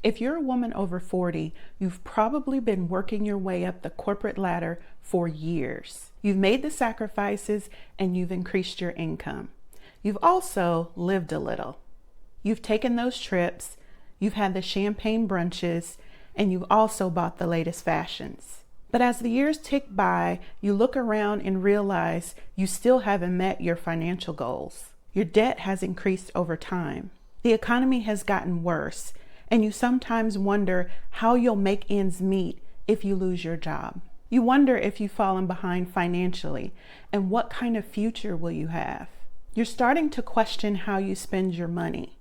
If you're a woman over 40, you've probably been working your way up the corporate ladder for years. You've made the sacrifices and you've increased your income. You've also lived a little. You've taken those trips, you've had the champagne brunches, and you've also bought the latest fashions. But as the years tick by, you look around and realize you still haven't met your financial goals. Your debt has increased over time. The economy has gotten worse, and you sometimes wonder how you'll make ends meet if you lose your job. You wonder if you've fallen behind financially and what kind of future will you have. You're starting to question how you spend your money,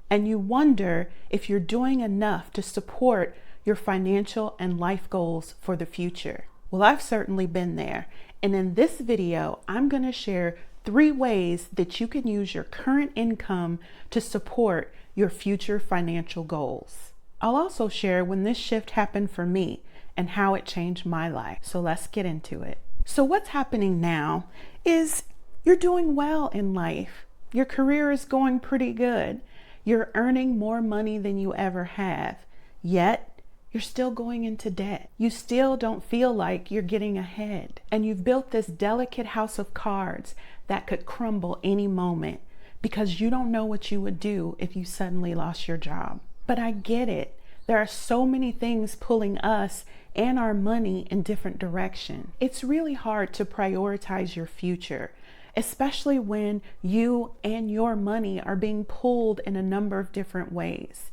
and you wonder if you're doing enough to support your financial and life goals for the future. Well, I've certainly been there, and in this video, I'm going to share 3 ways that you can use your current income to support your future financial goals. I'll also share when this shift happened for me and how it changed my life. So let's get into it. So what's happening now is you're doing well in life. Your career is going pretty good. You're earning more money than you ever have, yet you're still going into debt. You still don't feel like you're getting ahead. And you've built this delicate house of cards that could crumble any moment because you don't know what you would do if you suddenly lost your job. But I get it. There are so many things pulling us and our money in different directions. It's really hard to prioritize your future, especially when you and your money are being pulled in a number of different ways.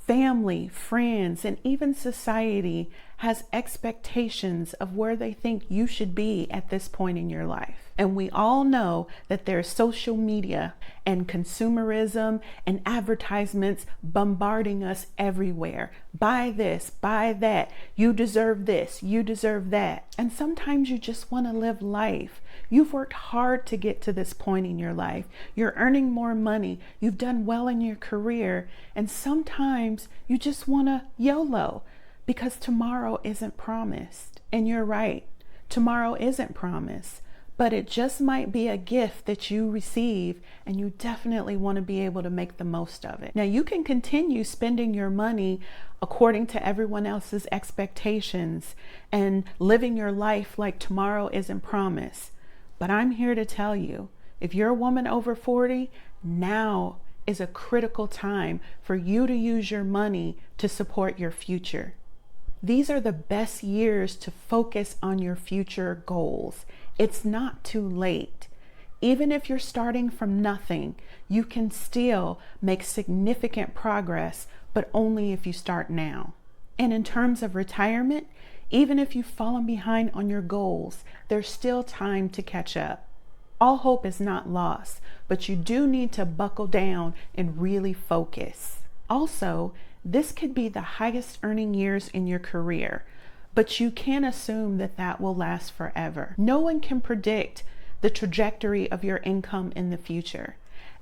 Family, friends, and even society has expectations of where they think you should be at this point in your life. And we all know that there's social media and consumerism and advertisements bombarding us everywhere. Buy this, buy that. You deserve this, you deserve that. And sometimes you just want to live life. You've worked hard to get to this point in your life. You're earning more money. You've done well in your career. And sometimes you just want to YOLO because tomorrow isn't promised. And you're right. Tomorrow isn't promised, but it just might be a gift that you receive, and you definitely want to be able to make the most of it. Now, you can continue spending your money according to everyone else's expectations and living your life like tomorrow isn't promised. But I'm here to tell you, if you're a woman over 40, now is a critical time for you to use your money to support your future. These are the best years to focus on your future goals. It's not too late. Even if you're starting from nothing, you can still make significant progress, but only if you start now. And in terms of retirement, even if you've fallen behind on your goals, there's still time to catch up. All hope is not lost, but you do need to buckle down and really focus. Also, this could be the highest earning years in your career, but you can't assume that that will last forever. No one can predict the trajectory of your income in the future.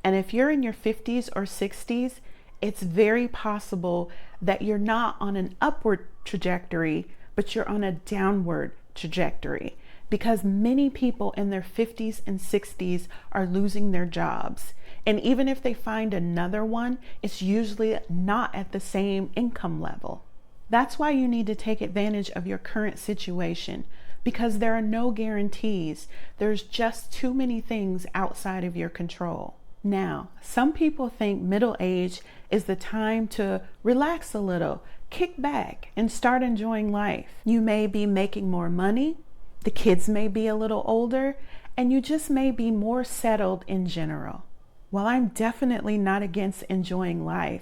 And if you're in your 50s or 60s, it's very possible that you're not on an upward trajectory, but you're on a downward trajectory, because many people in their 50s and 60s are losing their jobs. And even if they find another one, it's usually not at the same income level. That's why you need to take advantage of your current situation, because there are no guarantees. There's just too many things outside of your control. Now, some people think middle age is the time to relax a little, kick back, and start enjoying life. You may be making more money, the kids may be a little older, and you just may be more settled in general. While I'm definitely not against enjoying life,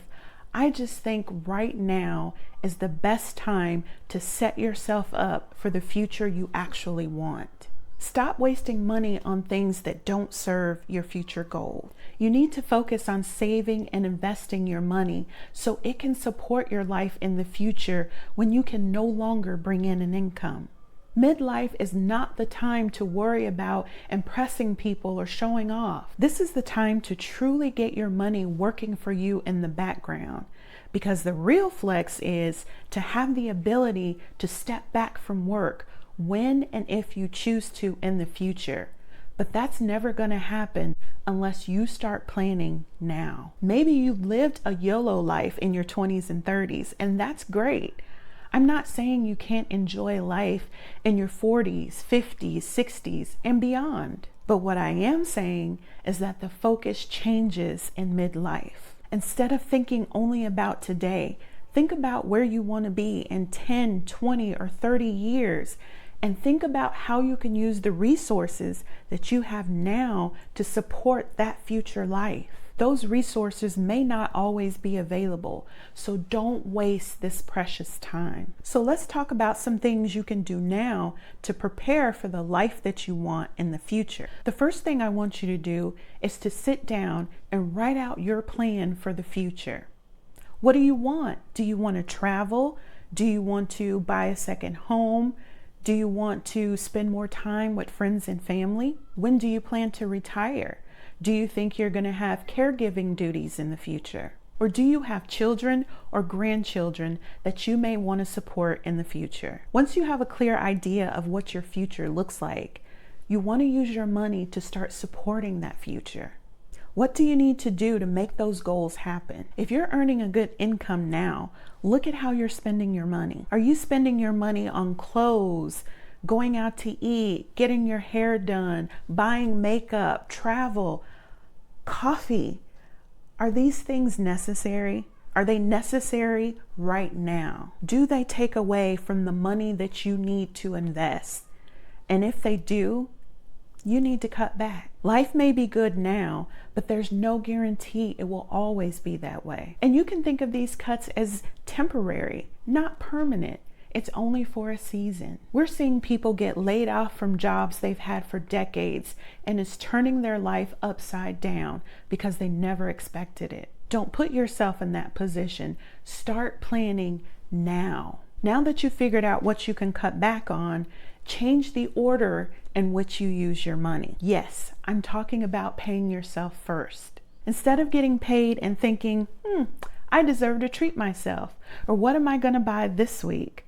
I just think right now is the best time to set yourself up for the future you actually want. Stop wasting money on things that don't serve your future goal. You need to focus on saving and investing your money so it can support your life in the future when you can no longer bring in an income. Midlife is not the time to worry about impressing people or showing off. This is the time to truly get your money working for you in the background, because the real flex is to have the ability to step back from work when and if you choose to in the future. But that's never going to happen unless you start planning now. Maybe you lived a YOLO life in your 20s and 30s, and that's great. I'm not saying you can't enjoy life in your 40s, 50s, 60s, and beyond. But what I am saying is that the focus changes in midlife. Instead of thinking only about today, think about where you want to be in 10, 20, or 30 years, and think about how you can use the resources that you have now to support that future life. Those resources may not always be available, so don't waste this precious time. So let's talk about some things you can do now to prepare for the life that you want in the future. The first thing I want you to do is to sit down and write out your plan for the future. What do you want? Do you want to travel? Do you want to buy a second home? Do you want to spend more time with friends and family? When do you plan to retire? Do you think you're going to have caregiving duties in the future? Or do you have children or grandchildren that you may want to support in the future? Once you have a clear idea of what your future looks like, you want to use your money to start supporting that future. What do you need to do to make those goals happen? If you're earning a good income now, look at how you're spending your money. Are you spending your money on clothes, going out to eat, getting your hair done, buying makeup, travel, coffee? Are these things necessary? Are they necessary right now? Do they take away from the money that you need to invest? And if they do, you need to cut back. Life may be good now, but there's no guarantee it will always be that way. And you can think of these cuts as temporary, not permanent. It's only for a season. We're seeing people get laid off from jobs they've had for decades, and it's turning their life upside down because they never expected it. Don't put yourself in that position. Start planning now. Now that you've figured out what you can cut back on, change the order in which you use your money. Yes, I'm talking about paying yourself first. Instead of getting paid and thinking, I deserve to treat myself, or what am I going to buy this week?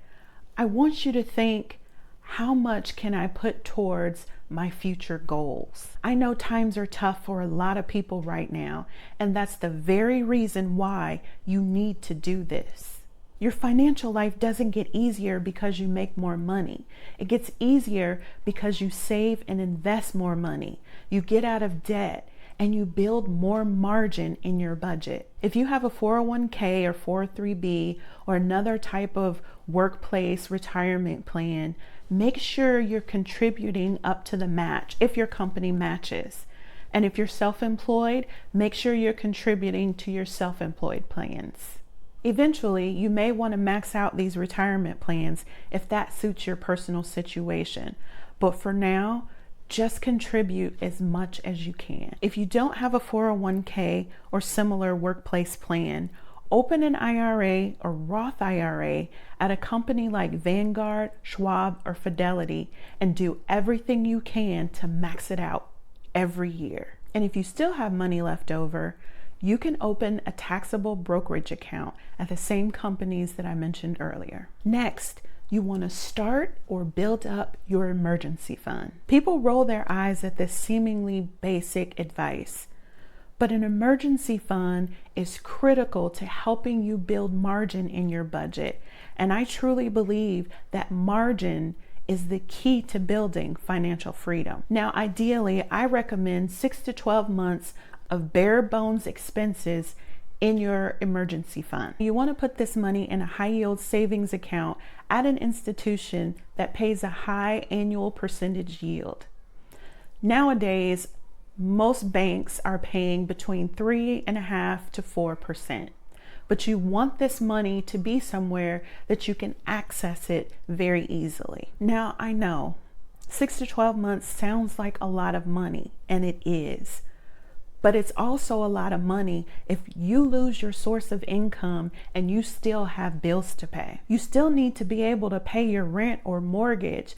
I want you to think, how much can I put towards my future goals? I know times are tough for a lot of people right now, and that's the very reason why you need to do this. Your financial life doesn't get easier because you make more money. It gets easier because you save and invest more money. You get out of debt and you build more margin in your budget. If you have a 401k or 403b or another type of workplace retirement plan, make sure you're contributing up to the match if your company matches. And if you're self-employed, make sure you're contributing to your self-employed plans. Eventually, you may want to max out these retirement plans if that suits your personal situation. But for now, just contribute as much as you can. If you don't have a 401k or similar workplace plan, open an IRA or Roth IRA at a company like Vanguard, Schwab, or Fidelity and do everything you can to max it out every year. And if you still have money left over, you can open a taxable brokerage account at the same companies that I mentioned earlier. Next, you want to start or build up your emergency fund. People roll their eyes at this seemingly basic advice, but an emergency fund is critical to helping you build margin in your budget. And I truly believe that margin is the key to building financial freedom. Now, ideally, I recommend 6 to 12 months of bare bones expenses in your emergency fund. You want to put this money in a high yield savings account at an institution that pays a high annual percentage yield. Nowadays, most banks are paying between 3.5% to 4%. But you want this money to be somewhere that you can access it very easily. Now, I know 6 to 12 months sounds like a lot of money, and it is. But it's also a lot of money if you lose your source of income and you still have bills to pay. You still need to be able to pay your rent or mortgage,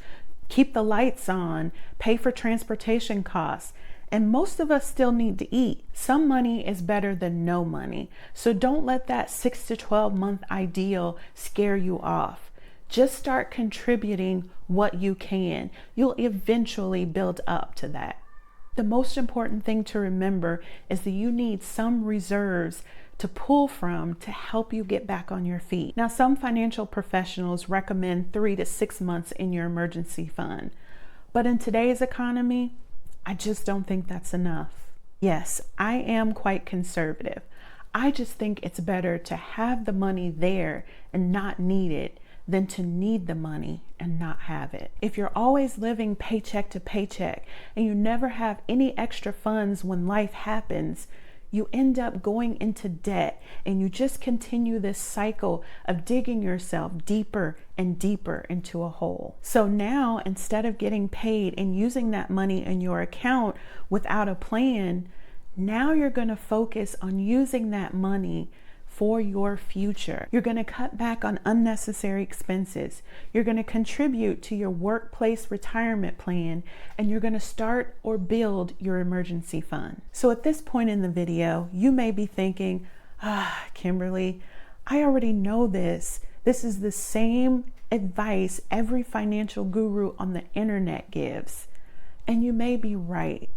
keep the lights on, pay for transportation costs. And most of us still need to eat. Some money is better than no money. So don't let that 6 to 12 month ideal scare you off. Just start contributing what you can. You'll eventually build up to that. The most important thing to remember is that you need some reserves to pull from to help you get back on your feet. Now, some financial professionals recommend 3 to 6 months in your emergency fund, but in today's economy, I just don't think that's enough. Yes, I am quite conservative. I just think it's better to have the money there and not need it than to need the money and not have it. If you're always living paycheck to paycheck and you never have any extra funds when life happens, you end up going into debt and you just continue this cycle of digging yourself deeper and deeper into a hole. So now, instead of getting paid and using that money in your account without a plan, now you're going to focus on using that money for your future. You're going to cut back on unnecessary expenses. You're going to contribute to your workplace retirement plan, and you're going to start or build your emergency fund. So at this point in the video, you may be thinking, Kimberly, I already know this. This is the same advice every financial guru on the internet gives. And you may be right,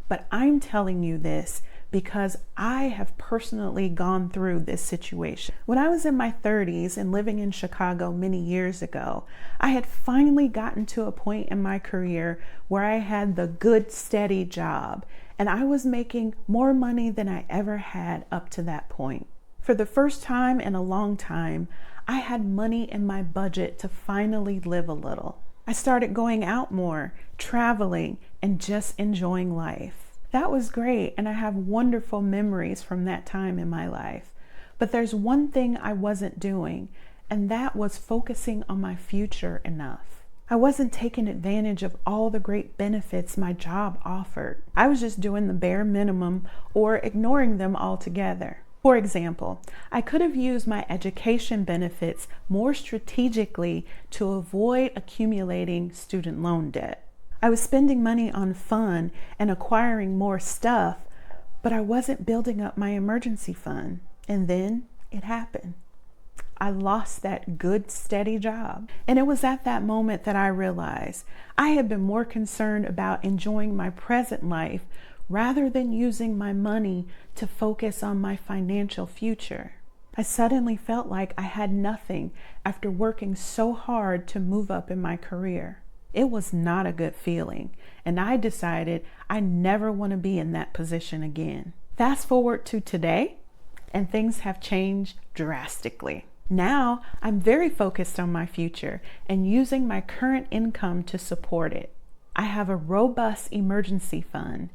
but I'm telling you this because I have personally gone through this situation. When I was in my 30s and living in Chicago many years ago, I had finally gotten to a point in my career where I had the good, steady job, and I was making more money than I ever had up to that point. For the first time in a long time, I had money in my budget to finally live a little. I started going out more, traveling, and just enjoying life. That was great, and I have wonderful memories from that time in my life. But there's one thing I wasn't doing, and that was focusing on my future enough. I wasn't taking advantage of all the great benefits my job offered. I was just doing the bare minimum or ignoring them altogether. For example, I could have used my education benefits more strategically to avoid accumulating student loan debt. I was spending money on fun and acquiring more stuff, but I wasn't building up my emergency fund. And then it happened. I lost that good, steady job. And it was at that moment that I realized I had been more concerned about enjoying my present life rather than using my money to focus on my financial future. I suddenly felt like I had nothing after working so hard to move up in my career. It was not a good feeling, and I decided I never want to be in that position again. Fast forward to today, and things have changed drastically. Now, I'm very focused on my future and using my current income to support it. I have a robust emergency fund,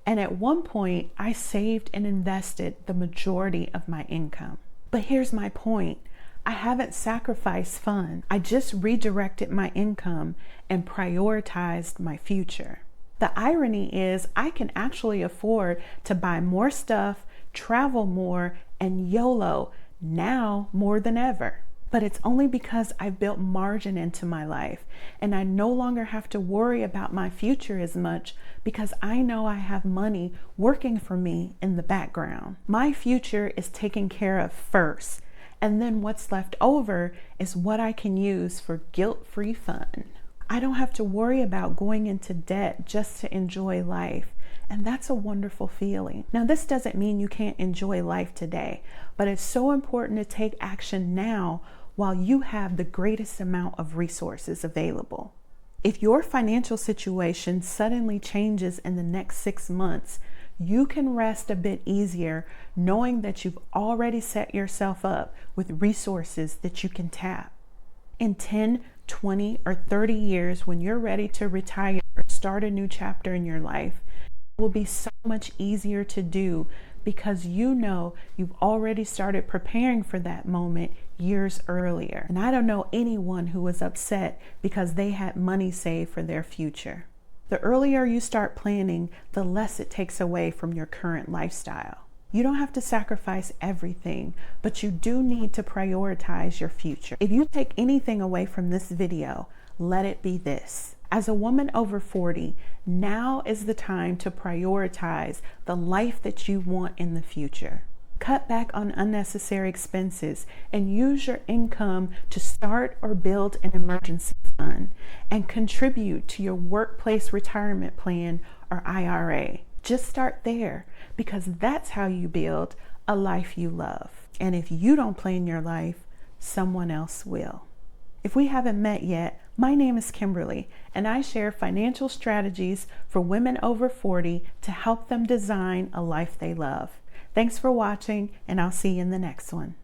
and at one point, I saved and invested the majority of my income. But here's my point. I haven't sacrificed fun. I just redirected my income and prioritized my future. The irony is I can actually afford to buy more stuff, travel more, and YOLO now more than ever. But it's only because I've built margin into my life and I no longer have to worry about my future as much because I know I have money working for me in the background. My future is taken care of first. And then what's left over is what I can use for guilt-free fun. I don't have to worry about going into debt just to enjoy life. And that's a wonderful feeling. Now, this doesn't mean you can't enjoy life today, but it's so important to take action now while you have the greatest amount of resources available. If your financial situation suddenly changes in the next 6 months, you can rest a bit easier knowing that you've already set yourself up with resources that you can tap. In 10, 20, or 30 years, when you're ready to retire or start a new chapter in your life, it will be so much easier to do because you know you've already started preparing for that moment years earlier. And I don't know anyone who was upset because they had money saved for their future. The earlier you start planning, the less it takes away from your current lifestyle. You don't have to sacrifice everything, but you do need to prioritize your future. If you take anything away from this video, let it be this. As a woman over 40, now is the time to prioritize the life that you want in the future. cut back on unnecessary expenses, and use your income to start or build an emergency fund and contribute to your workplace retirement plan or IRA. Just start there, because that's how you build a life you love. And if you don't plan your life, someone else will. If we haven't met yet, my name is Kimberly, and I share financial strategies for women over 40 to help them design a life they love. Thanks for watching, and I'll see you in the next one.